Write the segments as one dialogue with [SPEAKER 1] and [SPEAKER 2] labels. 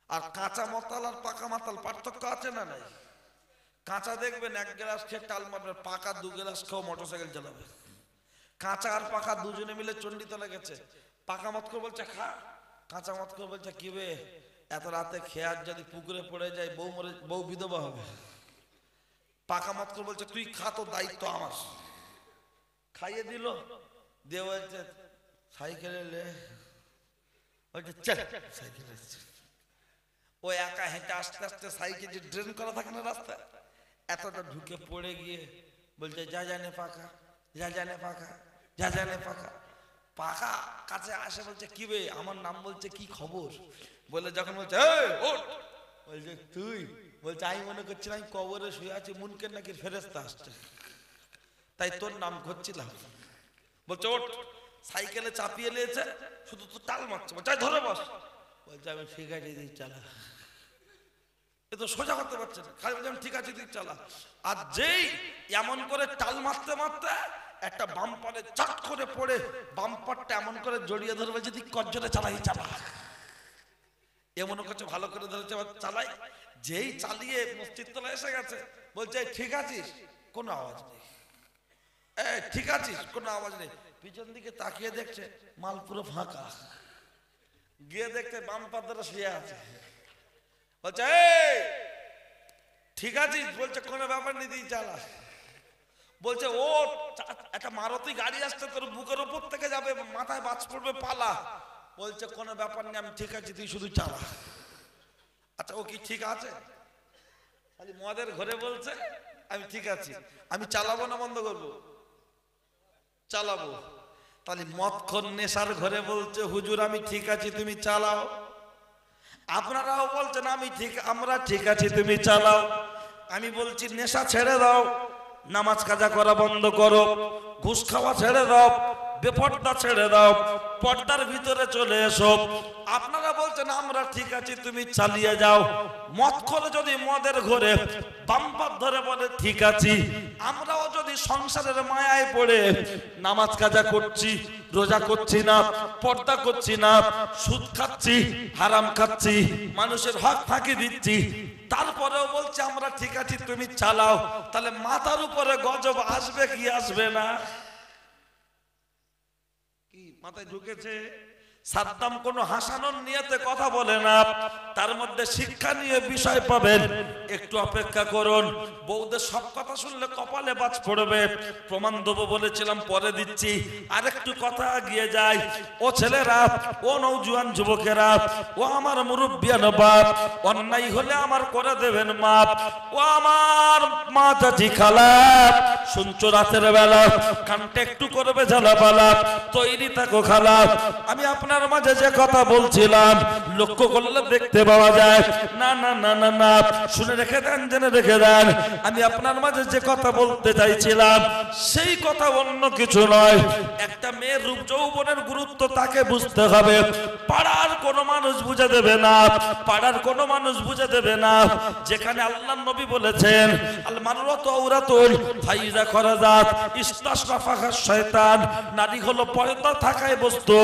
[SPEAKER 1] আর কাঁচা মাতাল আর পাকা মাতাল পার্থক্য আছে না নাই? কাঁচা দেখবেন এক গ্লাস খেয়ে টাল মারবে, পাকা 2 গ্লাস খেয়ে মোটরসাইকেল চালাবে। কাঁচা আর পাকা দুজনে মিলে চণ্ডীতলা গেছে, পাকা মত করে বলছে খা, কাঁচা মত করে বলছে কি বে এত রাতে খেয়ে আর যদি পুকুরে পড়ে যায় বউ বিধবা হবে। পাকা মত করে বলছে তুই খা, তো দায়িত্ব আমার। খাইয়ে দিল, দিয়ে বলছে সাইকেলে লে, বলছে চল সাইকেলে। ও একা হেঁটে আস্তে আস্তে সাইকেল যে ড্রেন করা থাকে না রাস্তা, এতটা ঢুকে পড়ে গিয়ে বলছে যা জানে পাকা, যা জানে পাকা, যা জানে পাকা। পাকা কাছে আসে বলছে কি বে আমার নাম, বলছে কি খবর, বলে যখন বলছে ওঠ, বলছে তুই, বলছে আমি মনে করছিলাম আমি কবরে শুয়ে আছি, মুনকের নাকি ফেরেশতা আসছে, তাই তোর নাম করছিলাম। বলছে ওঠ, সাইকেলে চাপিয়ে নিয়েছে, শুধু তো টাল মারছে, বলছে ধরে বস, বলছে আমি ঠিক আছে তুই চালা। এ তো সোজা করতে পারছে না, খালি বলছে আমি ঠিক আছে তুই চালা। আর যেই এমন করে টাল মারতে মারতে একটা বাম্পারে চট করে পড়ে, বাম্পারটা এমন করে জড়িয়ে ধরবে যদি কজ্জরে চালাই চালা, এমন করছে ভালো করে ধরেছে চালাই। যেই চালিয়ে মসজিদ তলা এসে গেছে, বলছে ঠিক আছিস, কোনো আওয়াজ নেই, ঠিক আছিস, কোনো আওয়াজ নেই। পিছন দিকে তাকিয়ে দেখছে মাল পুরো ফাঁকা, গিয়ে দেখতে বাম্পার ধরে শুয়ে আছে, বলছে ঠিক আছিস, বলছে কোনো ব্যাপার নেই তুই চালা। বলছে ও একটা মারুতি গাড়ি আসছে তোর বুকের উপর থেকে যাবে, মাথায় বাজ পড়বে পালা, বলছে কোনো ব্যাপার নেই আমি ঠিক আছি তুই শুধু চালা। আচ্ছা ও কি ঠিক আছে? খালি মদের ঘরে বলছে আমি ঠিক আছি, আমি চালাবো না বন্ধ করবো? চালাবো। তাহলে মদখোর নেশার ঘরে বলছে হুজুর আমি ঠিক আছি তুমি চালাও, আপনারাও বলছেন আমরা ঠিক আছি তুমি চালাও। আমি বলছি নেশা ছেড়ে দাও, নামাজ কাজা করা বন্ধ করো, ঘুষ খাওয়া ছেড়ে দাও, বেপর্দা ছেড়ে দাও, পর্দার ভিতরে চলে এসো। আপনারা বলছেন আমরা ঠিক আছি তুমি চালিয়ে যাও। মদ করে যদি মদের ঘরে বাম্পার ধরে বলে ঠিক আছি, আমরাও যদি সংসারের মায়ায় পড়ে নামাজ কাজা করছি, রোজা করছি না, পর্দা করছি না, সুদ খাচ্ছি, হারাম খাচ্ছি, মানুষের হক ফাঁকি দিচ্ছি, তারপরেও বলছে আমরা ঠিক আছি তুমি চালাও, তাহলে মাথার উপরে গজব আসবে কি আসবে না? কি মাথায় ঢুকেছে? সাদ্দাম কোন হাসানোর নিয়তে কথা বলে না, তার মধ্যে শিক্ষা নিয়ে বিষয় পাবেন। একটু অপেক্ষা করুন, বউদের সব কথা শুনলে কপালে বাজ পড়বে। প্রমাণ দেবো বলেছিলাম, পরে দিচ্ছি। আরেকটু কথা এগিয়ে যায়। ও ছেলেরা, ও নওজোয়ান যুবকেরা, ও আমার মুরব্বিয়ান বাপ, অন্যায় হলে আমার করে দেবেন মাপ। ও আমার মা চাচি খালা, শুনছো রাতের বেলা কানটা একটু করবে ঝালাপালা, তৈরি থাকো খালা। আমি আপনার মাঝে যে কথা বলছিলাম লক্ষ্য করলে দেখতে পাওয়া যায় না না না না না, শুনে রেখে দেন, জেনে রেখে দেন। আমি আপনার মাঝে যে কথা বলতে চাইছিলাম সেই কথা অন্য কিছু নয়। একটা মেয়ের রূপ যৌবনের গুরুত্ব তাকে বুঝতে হবে। পাড়ার কোনো মানুষ বুঝে দেবে না, পাড়ার কোনো মানুষ বুঝে দেবে না। যেখানে আল্লাহর নবী বলেছেন আল মারওয়াতু আওরাতুন ফাইজা খরাজাত ইস্তাশরাফাহা শয়তান, নারী হলো পর্দা থাকায় বস্তু,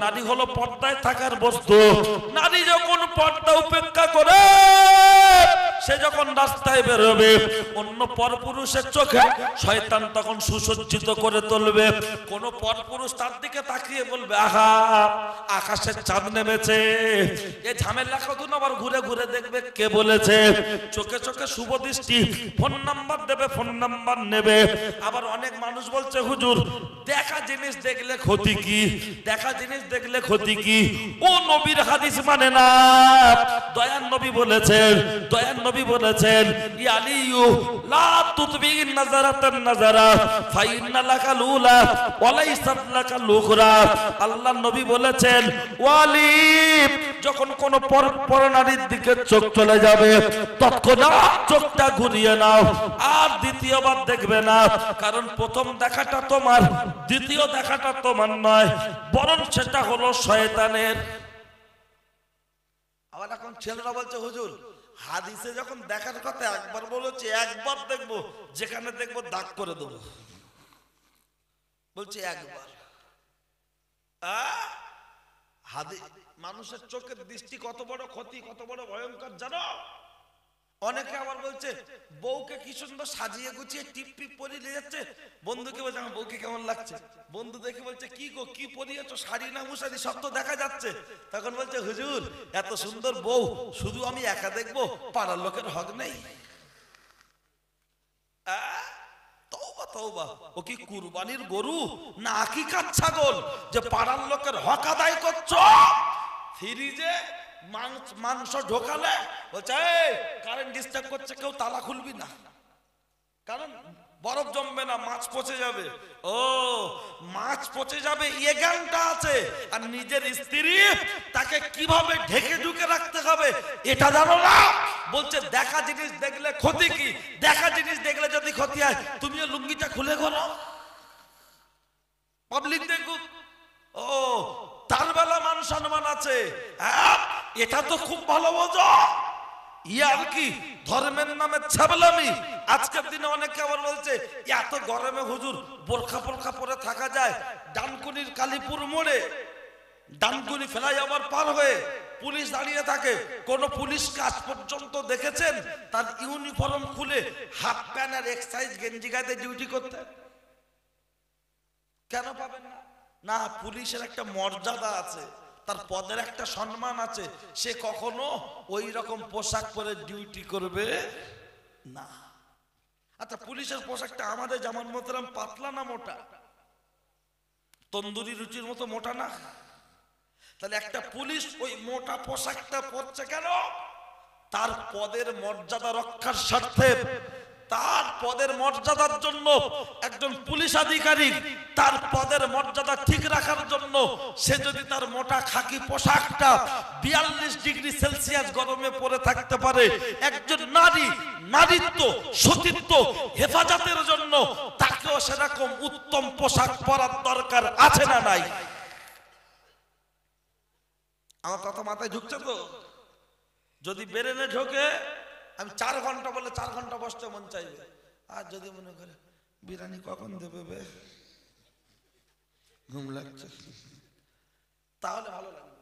[SPEAKER 1] নারী হলো পর্দায় থাকার বস্তু। নারী যখন পর্দা উপেক্ষা করে সে যখন রাস্তায় বেরোবে, অন্য পরপুরুষের চোখে শয়তান তখন সুসজ্জিত করে তুলবে। কোন পরপুরুষ তার দিকে তাকিয়ে বলবে আহা আকাশের চাঁদ নেমেছে, এই ঝামেলা কতদিন আবার ঘুরে ঘুরে দেখবে কে বলেছে। চোখে চোখে শুভ দৃষ্টি, ফোন নাম্বার দেবে, ফোন নাম্বার নেবে। আবার অনেক মানুষ বলছে হুজুর দেখা জিনিস দেখলে ক্ষতি কি, দেখা জিনিস দেখলে ক্ষতি কি? ও নবীর হাদিস মানে না। দয়ার নবী বলেছেন, দয়ার নবী বলেছেন ইয়া আলিয়ু লা তুতবিন নাজারাতান নাজারা ফাইন্না লাকাল উলা ওয়া লাইসাত লাকাল উখরা। আল্লাহর নবী বলেছেন ওয়ালি, যখন কোন পর নারীর দিকে চোখ চলে যাবে তৎক্ষণাৎ চোখটা ঘুরিয়ে নাও, আর দ্বিতীয়বার দেখবে না। কারণ প্রথম দেখাটা তোমার, দ্বিতীয় দেখাটা তোমার নয়, বরং সেটা হলো শয়তানের। আবার এখন ছেলেরা বলছে হুজুর হাদিসে যখন দেখার কথা একবার বলেছে, একবার দেখবো, যেখানে দেখবো দাগ করে দেবো। বলছে একবার মানুষের চোখের দৃষ্টি কত বড় ক্ষতি, কত বড় ভয়ঙ্কর জানো? অনেকে আবার বলছে বউকে কি সুন্দর সাজিয়ে গুছিয়ে টিপ টিপ পরিয়ে নিয়ে যাচ্ছে, বন্ধুকে বলছে আমার বউকে কেমন লাগছে, বন্ধু দেখে বলছে কি গো কি পরিয়েছো, শাড়ি না মুশারি সব তো দেখা যাচ্ছে। তখন বলছে হুজুর এত সুন্দর বউ শুধু আমি একা দেখবো, পাড়ার লোকের হক নেই। তওবা তওবা, ও কি কুরবানির গরু না আকিকার ছাগল যে পাড়ার লোকের হক আদায় করছো? ফ্রিজে মাংস ঢোকালে বলছে এই কারেন্ট ডিস্টার্ব করছে, কেউ তালা খুলবি না, কারণ বরফ জমবে না, মাছ পচে যাবে। ও মাছ পচে যাবে এ জ্ঞানটা আছে, আর নিজের স্ত্রী তাকে কিভাবে ঢেকে ঢুকে রাখতে হবে এটা জানো না। বলছে দেখা জিনিস দেখলে ক্ষতি কি, দেখা জিনিস দেখলে যদি ক্ষতি হয় তুমিও লুঙ্গিটা খুলে করো, পাবলিক দেখুক। ও তার বেলা মান সম্মান আছে, এটা তো খুব ভালো বোঝো। ইয়ার কি ধর্মের নামে ছাবলামি। আজকের দিনে অনেকে আবার বলছে এত গরমে হুজুর বোরখা পোরখা পরে থাকা যায়? ডানকুনির কালীপুর মোড়ে ডানকুনি ফ্লাইওভার পার হয়ে পুলিশ দাঁড়িয়ে থাকে, কোন পুলিশ কাজ পর্যন্ত দেখেছেন তার ইউনিফর্ম খুলে হাফ প্যান্ট আর এক্সারসাইজ গেঞ্জি গায়ে ডিউটি করতে? কেন পাবেন না? না, পুলিশের একটা মর্যাদা আছে, তার পদের একটা সম্মান আছে, সে কখনো ওই রকম পোশাক পরে ডিউটি করবে না। আচ্ছা পুলিশের পোশাকটা আমাদের যেমন মতলাম পাতলা না মোটা? তন্দুরি রুটির মতো মোটা না? তাহলে একটা পুলিশ ওই মোটা পোশাকটা পরছে কেন? তার পদের মর্যাদা রক্ষার স্বার্থে, তার পদের মর্যাদার জন্য একজন পুলিশ আধিকারিক তার পদের মর্যাদা ঠিক রাখার জন্য সে যদি তার মোটা খাকি পোশাকটা 42 ডিগ্রি সেলসিয়াস গরমে পরে থাকতে পারে, একজন নারী নারীত্ব সতীত্ব হেফাজতের জন্য তাকেও সেরকম উত্তম পোশাক পরার দরকার আছে না নাই? আমার কথা মাথায় ঢুকছে তো? যদি বেরেনে ঢোকে আমি 4 ঘন্টা বলে 4 ঘন্টা বসতে মন চাইবে, আর যদি মনে করে বিরিয়ানি কখন দেবে বে, ঘুম লাগছে, তাহলে ভালো লাগবে।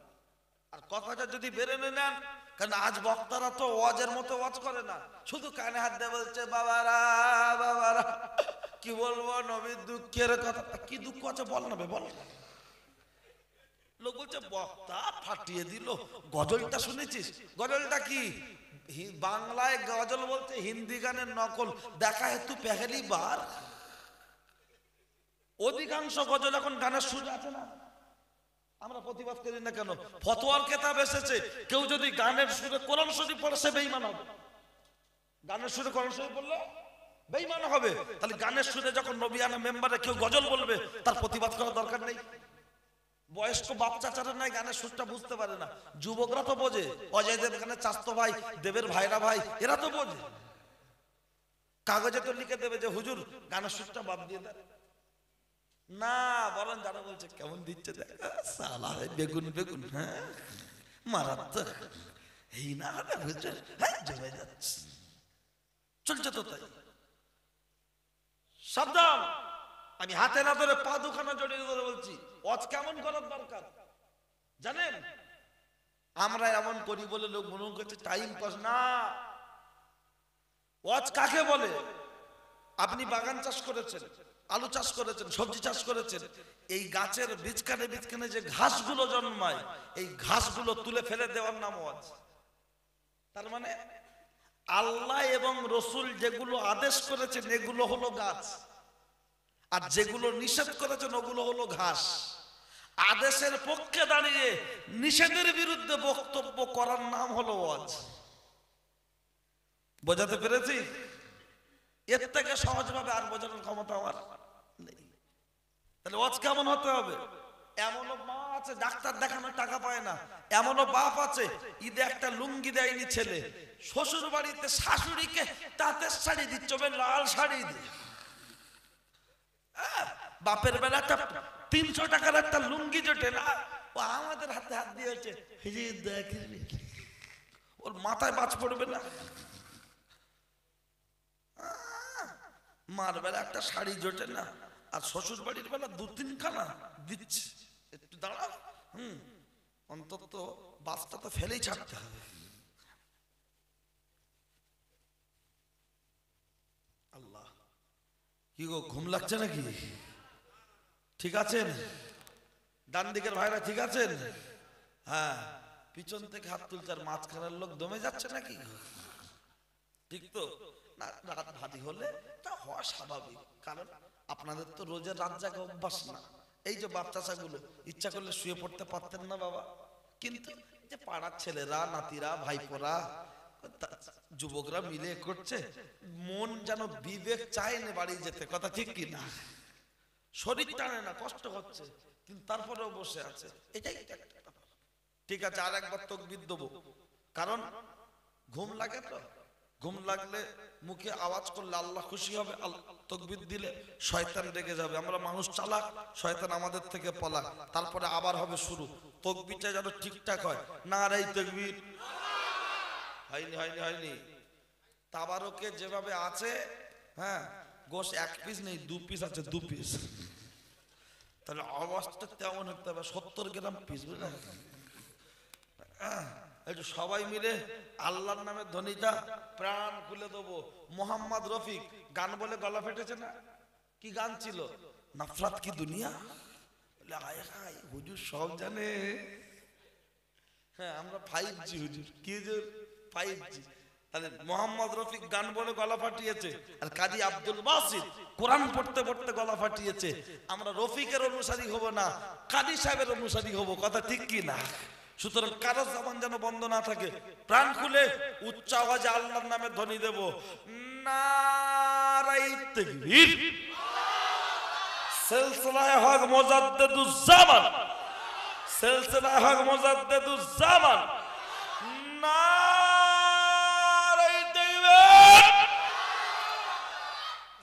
[SPEAKER 1] আর কথাটা যদি বেরেনে নেন, কারণ আজ বক্তারা তো ওয়াজের মতো ওয়াজ করে না, শুধু কানে হাত দিয়ে বলছে বাবারা বাবারা, কি বলবো নবীর দুঃখের কথা। কি দুঃখ আছে বল না বে, বল। লোক বলছে বক্তা ফাটিয়ে দিল, গজলটা শুনেছিস? গজলটা কি? বাংলায় গজল বলতে হিন্দি গানের নকল, দেখা হেতু পেহেলি বার। অধিকাংশ গজল এখন গানের সুর আছে না, আমরা প্রতিবাদ করি না কেন? ফতোয়ার কিতাব এসেছে, কেউ যদি গানের সুরে কোরআন শরীফ পড়ে সে বেঈমান হবে। গানের সুরে কোরআন শরীফ পড়লে বেঈমান হবে। তাহলে গানের সুরে যখন নবিয়ানা মেম্বারে কেউ গজল বলবে তার প্রতিবাদ করার দরকার নেই। বয়স্ক বাপ চাচারা নাই গানের সুরটা বুঝতে পারে না, যুবকরা তো বোঝে। অজয় দেব গানের চাস্তো ভাই, দেবের ভাইরা ভাই, এরা তো বোঝে। কাগজে তো লিখে দেবে যে হুজুর গানের সুরটা বাদ দিয়ে দেন না, বলেন যারা বলছে কেমন দিচ্ছে দেখ সালা বেগুন বেগুন, হ্যাঁ মারাত্মক, এই না হুজুর হ্যাঁ জমে যাচ্ছে, চলছে তো তাই। সাবধান, আমি হাতে না ধরে পা দুখানা জড়িয়ে ধরে বলছি, ওয়াজ কেমন করার দরকার জানেন? আমরা এমন করি বলে লোক মনে করছে টাইম পাস না। ওয়াজ কাকে বলে? আপনি বাগান চাষ করেছেন, আলু চাষ করেছেন, সবজি চাষ করেছেন, এই গাছের বীজখানে বীজখানে যে ঘাসগুলো জন্মায়, এই ঘাসগুলো তুলে ফেলে দেওয়ার নাম ওয়াজ। তার মানে আল্লাহ এবং রসুল যেগুলো আদেশ করেছেন এগুলো হলো গাছ, আর যেগুলো নিষেধ করেছেন ওগুলো হলো ঘাস। আদেশের পক্ষে দাঁড়িয়ে নিষেধের বিরুদ্ধে বক্তব্য করার নাম হলো ওয়াজ। বোঝাতে পেরেছি? এর থেকে সহজভাবে আর বোঝানোর ক্ষমতা আমার নেই। তাহলে ওয়াজ কেমন হতে হবে? এমনও মা আছে ডাক্তার দেখানোর টাকা পায় না, এমনও বাপ আছে ঈদে একটা লুঙ্গি দেয়নি ছেলে, শ্বশুর বাড়িতে শাশুড়িকে তাঁতের শাড়ি দিচ্ছে, লাল শাড়ি দিয়ে। বাপের বেলাটা 300 টাকার একটা লুঙ্গি জোটে না, ও আমাদের হাতে হাত দিয়েছে, ওর মাথায় বাজ পড়বে না। মার বেলা একটা শাড়ি জোটে না, আর শ্বশুর বাড়ির বেলা 2-3 খানা দিচ্ছে, একটু দাঁড়াও। অন্তত বাসটা তো ফেলেই ছাড়তে হবে। আল্লাহ, কি গো ঘুম লাগছে নাকি? ঠিক আছেন? ডান দিকের ভাইরা ঠিক আছেন? হ্যাঁ, পিছন থেকে হাত তুলছে আর মাঝখানের লোক দমে যাচ্ছে নাকি? ঠিক তো না? রাত ভারী হলে তা হওয়া স্বাভাবিক, কারণ আপনাদের তো রোজের রাত জাগা অভ্যাস না। এই যে বাচ্চাগুলো ইচ্ছা করলে শুয়ে পড়তে পারতেন না বাবা, কিন্তু যে পাড়ার ছেলেরা, নাতিরা, ভাইপোরা, যুবকরা মিলে করছে, মন যেন বিবেক চায় না বাড়ি যেতে, কথা ঠিক কি না? শরীর টানে না, কষ্ট হচ্ছে, কিন্তু তারপরেও বসে আছে, এটাই একটা ব্যাপার। ঠিক আছে, আর একবার তাকবীর দেবো, কারণ ঘুম লাগে তো। ঘুম লাগলে মুখে আওয়াজ করলে আল্লাহ খুশি হবে, তাকবীর দিলে শয়তান রেগে যাবে। আমরা মানুষ চালাক, শয়তান আমাদের থেকে পলাক। তারপরে আবার হবে শুরু, তাকবীরটা যেন ঠিকঠাক হয়। নারায়ে তাকবীর। হয়নি হয়নি হয়নি। তাবারকে যেভাবে আছে, হ্যাঁ, গোশ এক পিস নেই, 2 পিস আছে, 2 পিস। তাহলে আওয়াজটা তেমন হতে হবে 70 গ্রাম পিস, বুঝলেন? একটু সবাই মিলে আল্লাহর নামে ধ্বনিটা প্রাণ খুলে দেবো। মোহাম্মদ রফিক গান বলে গলা ফেটেছে না? কি গান ছিল? নফরত কি দুনিয়া। হায় হায়, হুজুর সব জানে। হ্যাঁ, আমরা 5G হুজুর। কি হুজুর? 5G। তাহলে মোহাম্মদ রফিক গান বলে গলা ফাটিয়েছে, আর কাজী আব্দুল বাসিত কোরআন পড়তে পড়তে গলা ফাটিয়েছে। আমরা রফিকের অনুসারী হব না, কাজী সাহেবের অনুসারী হব, কথা ঠিক কি না? সুতরাং কারো জবান যেন বন্ধ না থাকে, প্রাণ খুলে উচ্চ আওয়াজে আল্লাহর নামে ধ্বনি দেব। নারায়ে তাকবীর। সিলসিলায়ে হক মুজাদ্দিদুজ জামান, সিলসিলায়ে হক মুজাদ্দিদুজ জামান। নারায়ে তাকবীর।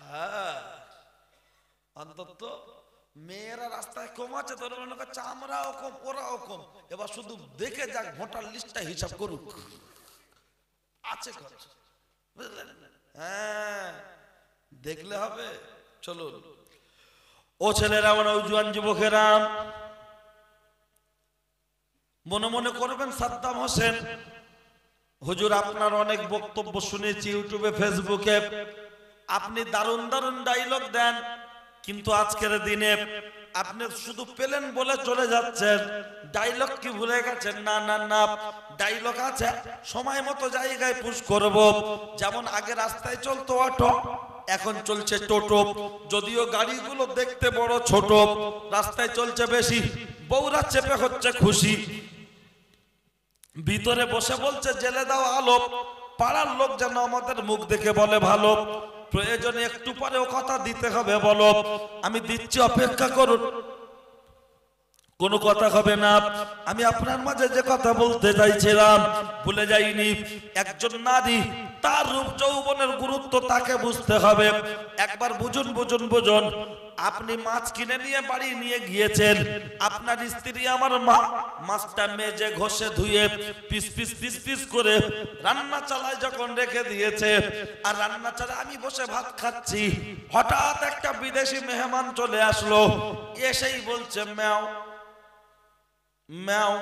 [SPEAKER 1] হ্যাঁ, অন্তত মেয়েরা রাস্তায় কম আছে, তোর মনে করছে আমরাও কম, ওরাও কম। এবার শুধু দেখে যাক, ভোটার লিস্টটা হিসাব করুক, আছে কত, বুঝলেন? হ্যাঁ, দেখলে হবে। চলুন ও ছেলেরা, নওজোয়ান যুবকেরা, মনে মনে করবেন সাদ্দাম হোসেন হুজুর আপনার অনেক বক্তব্য শুনেছি ইউটিউবে, ফেসবুকে, আপনি দারুণ দারুণ ডায়লগ দেন, কিন্তু আজকের দিনে আপনি শুধু পেলেন বলে চলে যাচ্ছেন, ডায়লগ কি ভুলে গেছেন? না না না, ডায়লগ আছে, সময় মতো জায়গায় পুশ করব। যেমন আগে রাস্তায় চলতো অটো, এখন চলছে টোটো। যদিও গাড়িগুলো দেখতে বড় ছোট, রাস্তায় চলছে বেশি, বউরা চেপে হচ্ছে খুশি, ভিতরে বসে বলছে জেলে দাও আলো, পাড়ার লোক যেন আমাদের মুখ দেখে বলে ভালো। প্রয়োজনে একটু পরেও কথা দিতে হবে, বলো আমি দিচ্ছি, অপেক্ষা করুন, কোনো কথা হবে না। আমি আপনার মাঝে যে কথা বলতে চাইছিলাম ভুলে যাইনি। একজন নারী, তার রূপ যৌবনের গুরুত্ব তাকে বুঝতে হবে। একবার বুঝুন বুঝুন বুঝুন, আপনি মাছ কিনে নিয়ে বাড়ি নিয়ে গিয়েছেন, আপনার স্ত্রী আমার মা মাছটা মেজে ঘষে ধুয়ে পিস পিস পিস পিস করে রান্না চালায় যখন রেখে দিয়েছে, আর রান্না চালায় আমি বসে ভাত খাচ্ছি, হঠাৎ একটা বিদেশি মেহমান চলে আসলো, এসেই বলছে ম্যাও ম্যাও।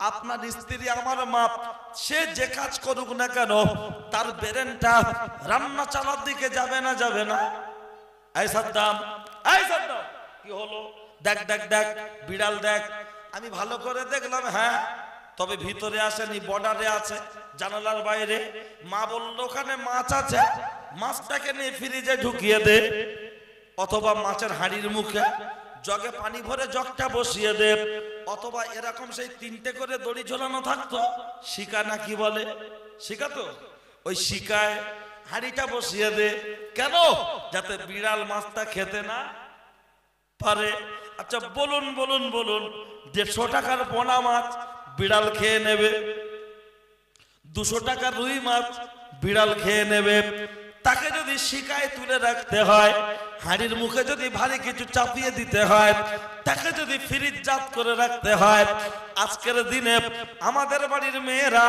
[SPEAKER 1] আপনার স্ত্রী আমার মা, সে যে কাজ করুক না কেন, তার ব্রেনটা রান্না চালার দিকে যাবে না? যাবে না? এই সাদ্দাম, এই সাদ্দাম, কি হলো? দেখ দেখ দেখ, বিড়াল দেখ। আমি ভালো করে দেখলাম, হ্যাঁ, তবে ভিতরে আসেনি, বর্ডারে আছে, জানালার বাইরে। মা বললো ওখানে মাছ আছে, মাছটাকে নিয়ে ফ্রিজে ঢুকিয়ে দে, অথবা মাছের হাঁড়ির মুখে জগে পানি ভরে জগটা বসিয়ে দে, অথবা এরকম সেই 3টে করে দড়ি ঝোলানো থাকতো, শিকা না কি বলে, শিকা তো, ওই শিকায় হাঁড়িটা বসিয়ে দে। কেন? যাতে বিড়াল মাছটা খেতে না পারে। আচ্ছা বলুন বলুন বলুন, 150 টাকার পোনা মাছ বিড়াল খেয়ে নেবে, 200 টাকার রুই মাছ বিড়াল খেয়ে নেবে, তাকে যদি শিকায় তুলে রাখতে হয়, হাঁড়ির মুখে যদি ভারী কিছু চাপিয়ে দিতে হয়, তাকে যদি ফ্রিজ জাত করে রাখতে হয়, আজকের দিনে আমাদের বাড়ির মেয়েরা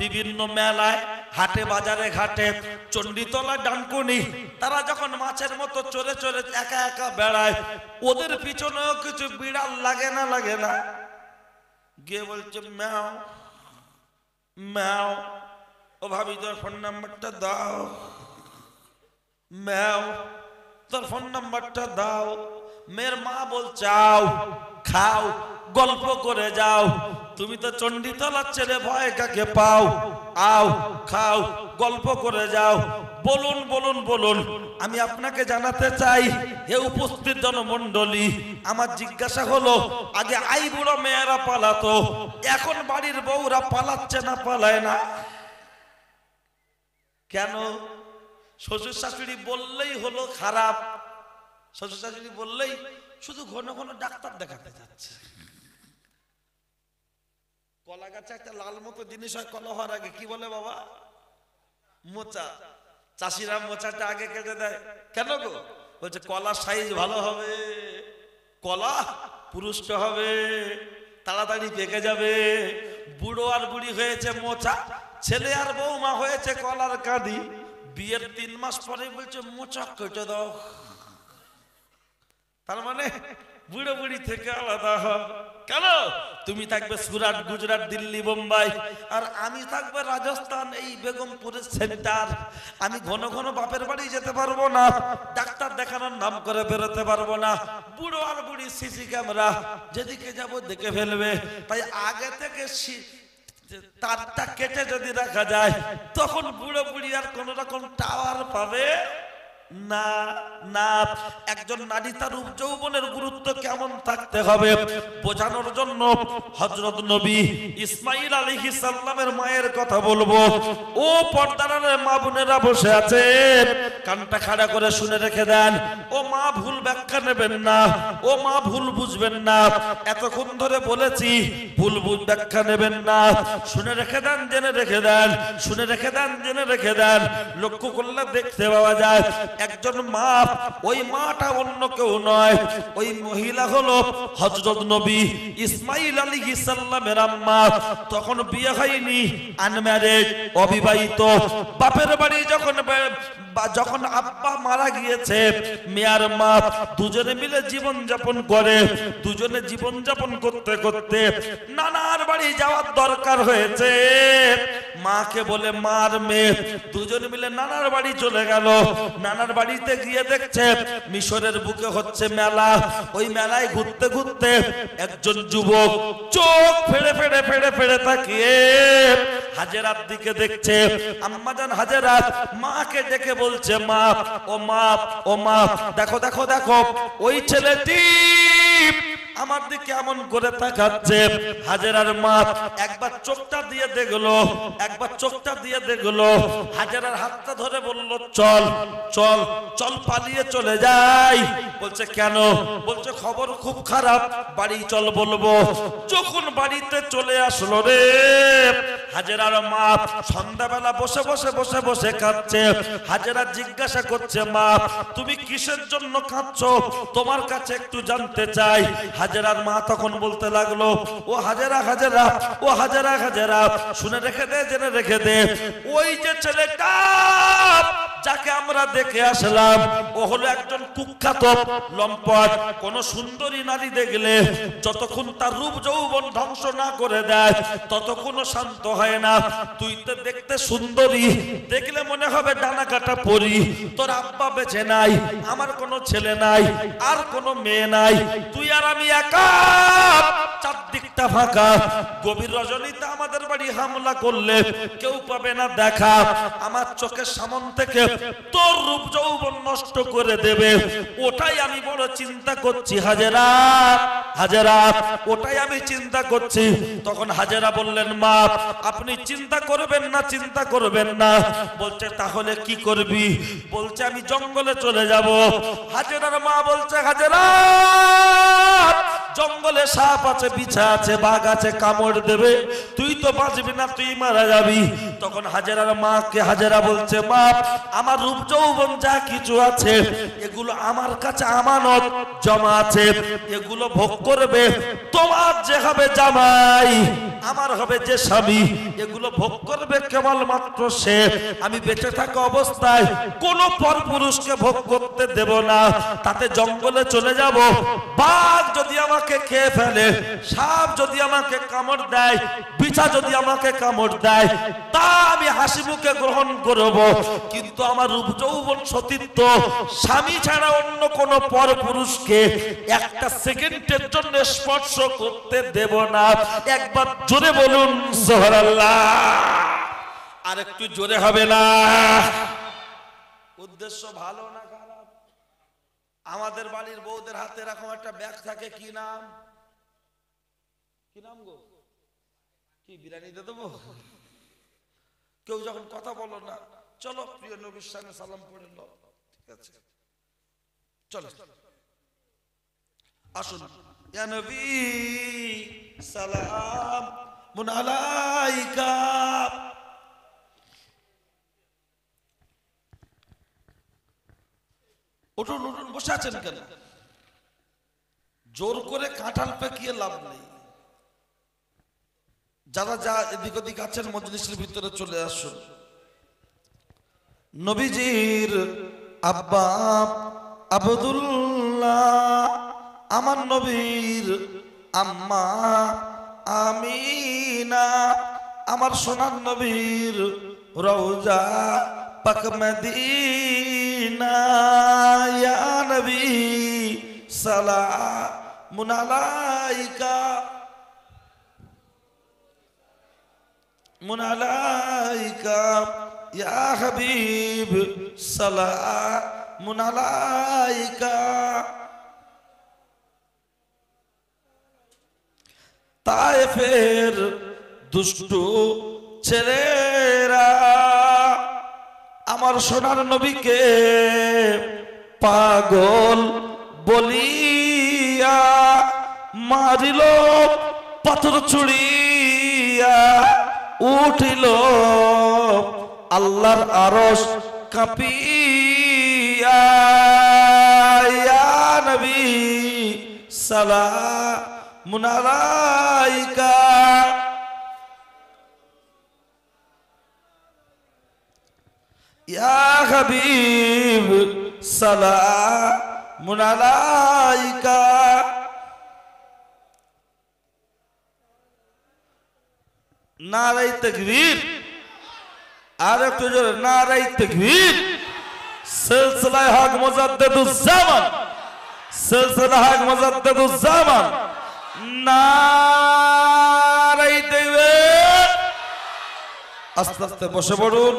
[SPEAKER 1] বিভিন্ন মেলায়, হাটে, বাজারে, ঘাটে, চণ্ডীতলা, ডানকুনি, তারা যখন মাছের মতো চলে চলে একা একা বেড়ায়, ওদের পিছনেও কিছু বিড়াল লাগে না? লাগে না? গিয়ে বলছে ম্যাও ম্যাও, ও ভাবি তোর ফোন নাম্বারটা দাও, ম্যাও তোর ফোন নাম্বারটা দাও। মেয়ের মা বলছে আও খাও গল্প করে যাও, তুমি তো চণ্ডীতলার ছেলে, ভয় কাকে পাও, আও খাও গল্প করে যাও। বলুন বলুন বলুন, আমি আপনাকে জানাতে চাই হে উপস্থিত জনমণ্ডলী, আমার জিজ্ঞাসা হলো আগে আই বুড়ো মেয়েরা পালাতো, এখন বাড়ির বউরা পালাচ্ছে না পালায় না কেন? শ্বশুর শাশুড়ি বললেই হলো খারাপ, শ্বশুর শাশুড়ি বললেই শুধু ঘন ঘন ডাক্তার দেখাতে যাচ্ছে। কলা গাছে একটা লাল মতো জিনিস হয় কলা হওয়ার আগে, কি বলে বাবা? মোচা। চাষিরা মোচাটা আগে কেটে দেয় কেন গো? বলছে কলার সাইজ ভালো হবে, কলা পুরুষ্ট হবে, তাড়াতাড়ি পেকে যাবে। বুড়ো আর বুড়ি হয়েছে মোচা, ছেলে আর বৌমা হয়েছে কলার কাঁদি। বিয়ের 3 মাস পরে বলছে মোচা কেটে দাও, তার মানে বুড়ো বুড়ি থেকে আলাদা হয়। কেন? তুমি থাকবে সুরাট, গুজরাট, দিল্লি, বোম্বাই, আর আমি থাকবে রাজস্থান, এই বেগমপুরের সেন্টার। আমি ঘন ঘন বাপের বাড়ি যেতে পারবো না, ডাক্তার দেখানোর নাম করে বেরোতে পারবো না। বুড়ো আর বুড়ি সিসি ক্যামেরা, যেদিকে যাব দেখে ফেলবে। তাই আগে থেকে তারটা কেটে যদি রাখা যায়, তখন বুড়ো বুড়ি আর কোন রকম টাওয়ার পাবে না। না, একজন নারী তার রূপ যৌবনের গুরুত্ব কেমন থাকতে হবে বোঝানোর জন্য হযরত নবী ইসমাঈল আলাইহিস সালামের মায়ের কথা বলবো। ও পর্দার মা বোনেরা বসে আছেন, কানটা খাড়া করে শুনে রেখে দেন। ও মা ভুল ব্যাখ্যা নেবেন না, ও মা ভুল বুঝবেন না। এতক্ষণ ধরে বলেছি ভুল ব্যাখ্যা নেবেন না, শুনে রেখে দেন, জেনে রেখে দেন, শুনে রেখে দেন, জেনে রেখে দেন। লক্ষ্য করলে দেখতে পাওয়া যায় একজন মা, ওই মাটা অন্য কেউ নয়, ওই মহিলা হলো হযরত নবী ইসমাঈল আলাইহিস সালামের আম্মা। তখন বিয়ে হয়নি, আনম্যারেড, অবিবাহিত। বাপের বাড়ি যখন আব্বা মারা গিয়েছে, মেয়ের মা দুজনে মিলে জীবন যাপন করে। দুজনে জীবন যাপন করতে করতে নানার বাড়ি যাওয়ার দরকার হয়েছে। মাকে বলে মার মেয়ে দুজনে মিলে নানার বাড়ি চলে গেল। নানার বাড়িতে গিয়ে দেখছে মিশরের বুকে হচ্ছে মেলা। ওই মেলায় ঘুরতে ঘুরতে একজন যুবক চোখ ফেড়ে ফেড়ে ফেড়ে ফেড়ে তাকিয়ে হাজেরার দিকে দেখছে। আম্মাজান হাজেরা মাকে ডেকে বলছে মা, ও মা, ও মা, দেখো দেখো দেখো ওই ছেলেটি আমার দিকে এমন করে তাকাচ্ছে। হাজেরার মা একবার চোখটা দিয়ে দেখলো, একবার চোখটা দিয়ে দেখলো। হাজেরার হাতটা ধরে বলল চল চল চল, পালিয়ে চলে যাই। বলছে কেন? বলছে খবর খুব খারাপ, বাড়ি চল বলবো। যখন বাড়িতে চলে আসলো রে, হাজেরার মা সন্ধ্যাবেলা বসে বসে বসে বসে কাঁদছে। হাজেরা জিজ্ঞাসা করছে মা তুমি কিসের জন্য কাঁদছো, তোমার কাছে একটু জানতে চাই। হাজেরার মা তখন বলতে লাগলো, ও হাজেরা হাজেরা, ও হাজেরা হাজেরা, শুনে রেখে দে, জেনে রেখে দে, ওই যে ছেলেটা যাকে আমরা দেখে আসলাম ও হলো একজন কুখ্যাত লম্পট। কোন সুন্দরী নারী দেখলে যতক্ষণ তার রূপ যৌবন ধ্বংস না করে দেয় ততক্ষণ শান্ত হয় না। তুই তো দেখতে সুন্দরী, দেখলে মনে হবে ডানা কাটা পরি। তোর আব্বা বেঁচে নাই, আমার কোনো ছেলে নাই, আর কোনো মেয়ে নাই, তুই আর আমি একা, চারদিকটা ফাঁকা। গভীর রজনীতে আমাদের বাড়ি হামলা করলে কেউ পাবে না দেখা। আমার চোখের সামন থেকে তোর রূপ যৌবন নষ্ট করে দেবে, ওটাই আমি বড় চিন্তা করছি হাজেরা, হাজেরা, ওটাই আমি চিন্তা করছি। তখন হাজেরা বললেন মা আপনি চিন্তা করবেন না, চিন্তা করবেন না। বলছে তাহলে কি করবি? বলছে আমি জঙ্গলে চলে যাব। হাজেরার মা বলছে হাজেরা জঙ্গলে সাপ আছে, বিছা আছে, বাঘ আছে, কামড় দেবে, তুই তো বাঁচবি না, তুই মারা যাবি। তখন হাজেরার মাকে হাজেরা বলছে, মা আমার রূপ যৌবন যা কিছু আছে এগুলো আমার কাছে আমানত জমা আছে, এগুলো ভোগ করবে তোমার যে হবে জামাই, আমার হবে যে স্বামী, এগুলো ভোগ করবে কেবলমাত্র সে। আমি বেঁচে থাকা অবস্থায় কোনো পরপুরুষকে ভোগ করতে দেব না। তাতে জঙ্গলে চলে যাব, বাঘ যদি আমাকে খেয়ে ফেলে, সাপ যদি আমাকে কামড় দেয়, বিছা যদি আমাকে কামড় দেয়, তা আমি হাসি মুখে গ্রহণ করব, কিন্তু আমার রূপ যৌবন সতীত্ব স্বামী ছাড়া অন্য কোন পরপুরুষকে একটা সেকেন্ডের জন্য স্পর্শ করতে দেব না। একবার জোরে বলুন সুবহানাল্লাহ। আর একটু জোরে হবে না? উদ্দেশ্য ভালো না খারাপ? আমাদের বাড়ির বউদের হাতে এরকম একটা ব্যাগ থাকে, কি নাম? কি নাম গো? কি বিরিয়ানি দিয়ে দেবো? কেউ যখন কথা বলো না, চলো প্রিয় নবীর সামনে সালাম পড়ে নাও, ঠিক আছে চলো আসুন। ইয়া নবী সালাম আলাইকা। উঠুন উঠুন, বসে আছেন কেন? জোর করে কাঁঠাল পেকিয়ে লাভ নেই। যারা যা এদিক ওদিক আছেন মজলিসের ভিতরে চলে আসুন। নবীজির আব্বা আব্দুল্লাহ, আমার নবীর আম্মা আমিনা, আমার সোনার নবীর রওজা পাক মদিনা। ইয়া নবী সালামুন আলাইকা মুনালাইকা ইয়া হাবিব সালামুন আলাইকা। তায়েফের দুষ্টু ছেলেরা আমার সোনার নবীকে পাগল বলিয়া মারিল, পাথর ছুড়িয়া উঠিল আল্লাহর আরশ কাঁপিয়া। ইয়া নবী সালামুন আলাইকা। ইয়া হাবিব সালামুন আলাইকা। নারাই তাকবীর, আর একটু জোরে নারাই তাকবীর। সিলসিলা হক মুজাদ্দিদুজ্জামান, সিলসিলা হক মুজাদ্দিদুজ্জামান, নারাই তাকবীর। আস্তে আস্তে বসে পড়ুন।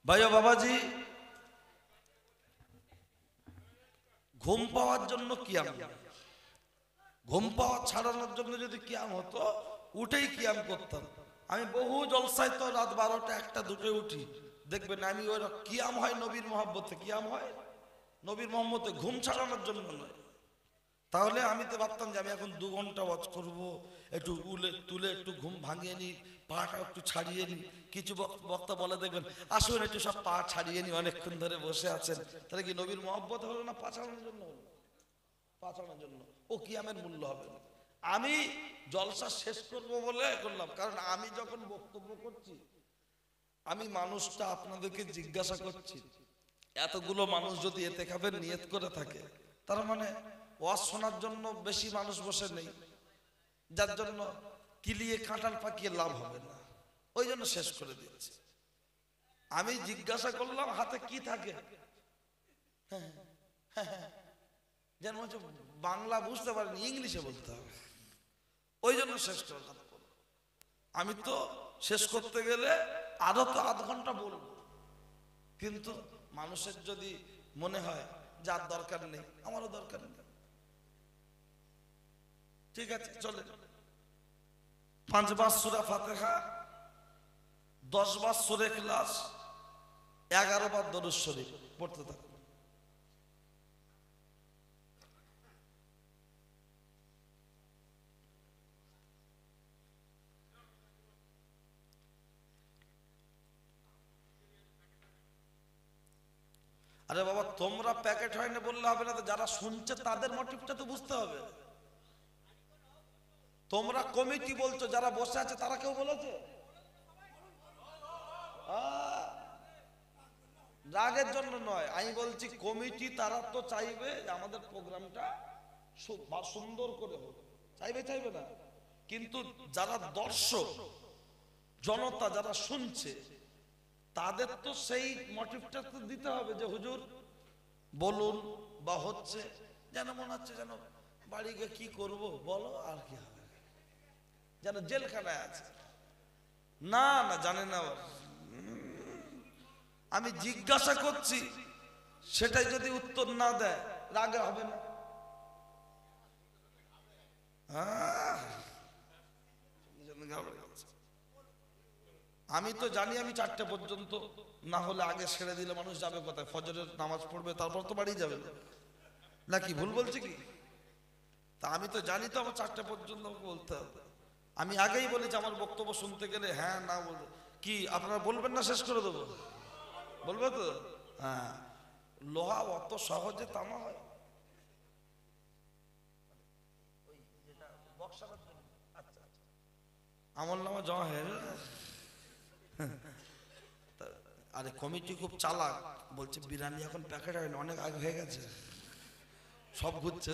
[SPEAKER 1] ভাই ও বাবাজি, ঘুম পাওয়ার জন্য কিয়াম, ঘুম পাওয়া ছাড়ানোর জন্য যদি কিয়াম হতো, উঠেই কিয়াম করতাম। আমি বহু জলসায় তো রাত 12টা 1টা 2টোয় উঠি, দেখবেন আমি ওই কিয়াম হয় নবীর মহব্বতে, কিয়াম হয় নবীর মহব্বতে, ঘুম ছাড়ানোর জন্য নয়। তাহলে আমি তো ভাবতাম যে আমি এখন 2 ঘন্টা ওয়াজ করব, একটু তুলে একটু ঘুম ভাঙিয়ে নি, পাটা একটু ছাড়িয়ে নি। কিছু বক্তা বলে দেখবেন, আসুন একটু সব পা ছাড়িয়ে নি, অনেকক্ষণ ধরে বসে আছেন। তাহলে কি নবীর মহব্বত হলো না পা ছাড়ানোর জন্য হলো? পা ছাড়ানোর জন্য। ও কিয়ামের মূল্য হবে না। আমি জলসা শেষ করব বলে করলাম, কারণ আমি যখন বক্তব্য করছি, আমি মানুষটা আপনাদেরকে জিজ্ঞাসা করছি, এতগুলো মানুষ যদি এতেকাফের নিয়ত করে থাকে, তার মানে ওয়াজ শোনার জন্য বেশি মানুষ বসে নেই, যার জন্য কিলিয়ে কাঁঠাল পাকিয়ে লাভ হবে না, ওই জন্য শেষ করে দিয়েছি। আমি জিজ্ঞাসা করলাম হাতে কি থাকে, যেন হচ্ছে বাংলা বুঝতে পারিনি, ইংলিশে বলতে হবে, ওই জন্য শেষ করলাম। আমি তো শেষ করতে গেলে আরো তো আধ ঘন্টা বলবো, কিন্তু মানুষের যদি মনে হয় যার দরকার নেই, আমারও দরকার নেই, ঠিক আছে চলে। 5 বার সূরা ফাতিহা, 10 বার সূরা ইখলাস, 11 বার দরুদ শরীফ পড়তে থাকো। আরে বাবা, তোমরা প্যাকেট হয়নি বললে হবে না তো, যারা শুনছে তাদের মোটিভটা তো বুঝতে হবে। তোমরা কমিটি বলছো, যারা বসে আছে তারা কেউ বলেছে? রাগের জন্য নয়, আমি বলছি কমিটি তারা তো চাইবে আমাদের প্রোগ্রামটা সুন্দর করে হোক, চাইবে না? কিন্তু যারা দর্শক জনতা যারা শুনছে তাদের তো সেই মোটিভটা তো দিতে হবে যে হুজুর বলুন বা হচ্ছে, যেন মনে হচ্ছে যেন বাড়ি গিয়ে কি করব বলো আর কি হবে, যেন জেলখানায় আছে। না না, জানে না, আমি জিজ্ঞাসা করছি সেটাই যদি উত্তর না দেয় রাগে হবে না? আমি তো জানি আমি 4টে পর্যন্ত, না হলে আগে ছেড়ে দিলে মানুষ যাবে কোথায়? ফজরের নামাজ পড়বে, তারপর তো বাড়ি যাবে, নাকি ভুল বলছি কি? তা আমি তো জানি তো আমার 4টে পর্যন্ত বলতে হবে। আমি আগেই বলেছি আমার বক্তব্য শুনতে গেলে হ্যাঁ না কি আপনারা বলবেন না, শেষ করে দেবো, বলবে তো? হ্যাঁ, লোহা অত সহজে তামা হয়? আমল নামা জমা হয়ে আরে কমিটি খুব চালাক, বলছে বিরিয়ানি এখন প্যাকেট হয় না, অনেক আগে হয়ে গেছে, সব ঘুরছে।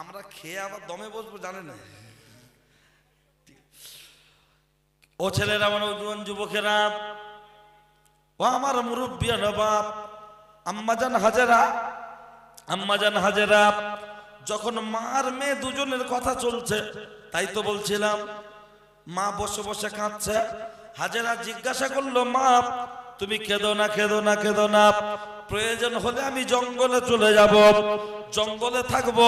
[SPEAKER 1] আমরা খেয়ে আবার দমে বসবো, জানে না? ও ছেলেরা, আমার নওজোয়ান যুবকেরা, ও আমার মুরব্বিয়ান বাপ, আম্মাজান হাজেরা, যখন মার মেয়ে দুজনের কথা চলছে, তাই তো বলছিলাম, মা বসে বসে কাঁদছে। হাজেরা জিজ্ঞাসা করলো, মা তুমি কেঁদো না, প্রয়োজন হলে আমি জঙ্গলে চলে যাব, জঙ্গলে থাকবো,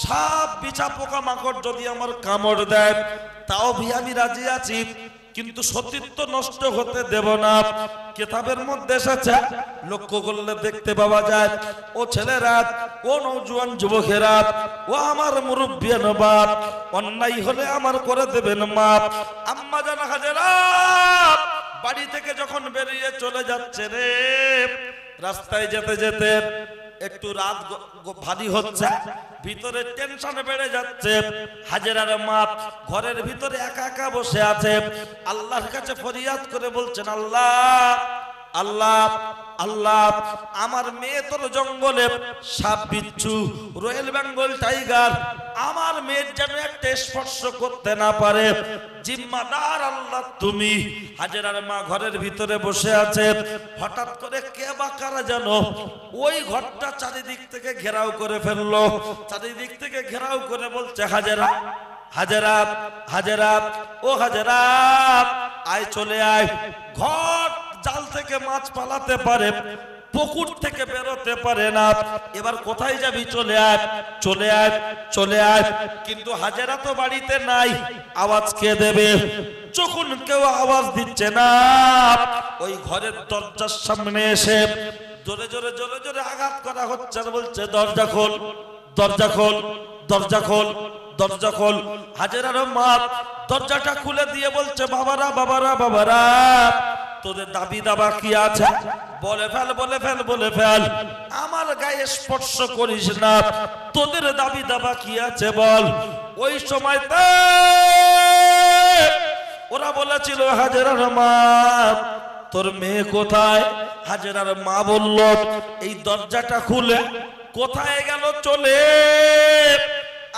[SPEAKER 1] সাপ বিছা পোকা মাকড় যদি আমার কামড় দেয় তাও আমি রাজি আছি, কিন্তু সতীত্ব নষ্ট হতে দেব না। কিতাবের মধ্যে এসেছে, লক্ষ্য করলে দেখতে পাওয়া যায়, ও ছেলেরা, ও নওজোয়ান যুবকেরা, ও আমার মুরব্বিয়ান বাপ, অন্যায় হলে আমার করে দেবেন মাপ। আম্মা জান হাজেরা বাড়ি থেকে যখন বেরিয়ে চলে যাচ্ছে রে, রাস্তায় যেতে যেতে একটু রাত ভারী হচ্ছে, ভিতরে টেনশন বেড়ে যাচ্ছে। হাজেরার মা ঘরের ভিতরে একা একা বসে আছে, আল্লাহর কাছে ফরিয়াদ করে বলছেন, আল্লাহ, আমার মেয়ে তোর জঙ্গলে সাপ বিচ্ছু রয়্যাল বেঙ্গল টাইগার আমার মেয়ের যেন একটা স্পর্শ করতে না পারে, জিম্মাদার আল্লাহ তুমি। হাজেরার মা ঘরের ভিতরে বসে আছে, হঠাৎ করে কে বা কারা যেন ওই ঘরটা চারিদিক থেকে ঘেরাও করে ফেললো, চারিদিক থেকে ঘেরাও করে বলছে, হাজেরা, ও হাজেরা, আয় চলে আয়, ঘর জাল থেকে মাছ পালাতে পারে, পুকুর থেকে বেরোতে পারে না, এবার কোথায় যাবি? চলে আয়। কিন্তু হাজেরা তো বাড়িতে নাই, আওয়াজ কে দেবে? যখন কেউ আওয়াজ দিচ্ছে না, ওই ঘরের দরজার সামনে এসে জোরে জোরে আঘাত করা হচ্ছে, আর বলছে, দরজা খোল। হাজেরার মা দরজাটা খুলে দিয়ে বলছে, বাবারা, তোদের দাবি দাবা কি আছে? বলে ফেল, আমার গায়ে স্পর্শ করিস না, তোদের দাবি দাবা কি আছে বল। ওই সময়তে ওরা বলেছিল, হাজেরার মা তোর মেয়ে কোথায়? হাজেরার মা বলল, এই দরজাটা খুলে কোথায় গেল চলে,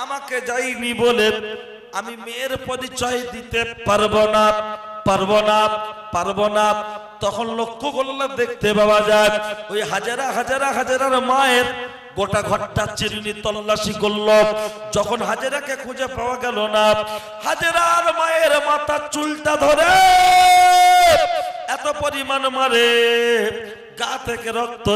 [SPEAKER 1] আমাকে যাইনি বলে আমি মেয়ের পরিচয় দিতে পারবো না। তখন লক্ষ্য করলে দেখতে পাওয়া যায়, ওই হাজেরার মায়ের গোটা ঘরটা চিরুনি তল্লাশি করলো, যখন হাজেরাকে খুঁজে পাওয়া গেল না, হাজেরার মায়ের মাথার চুলটা ধরে এত পরিমাণ মারে, গা থেকে রক্ত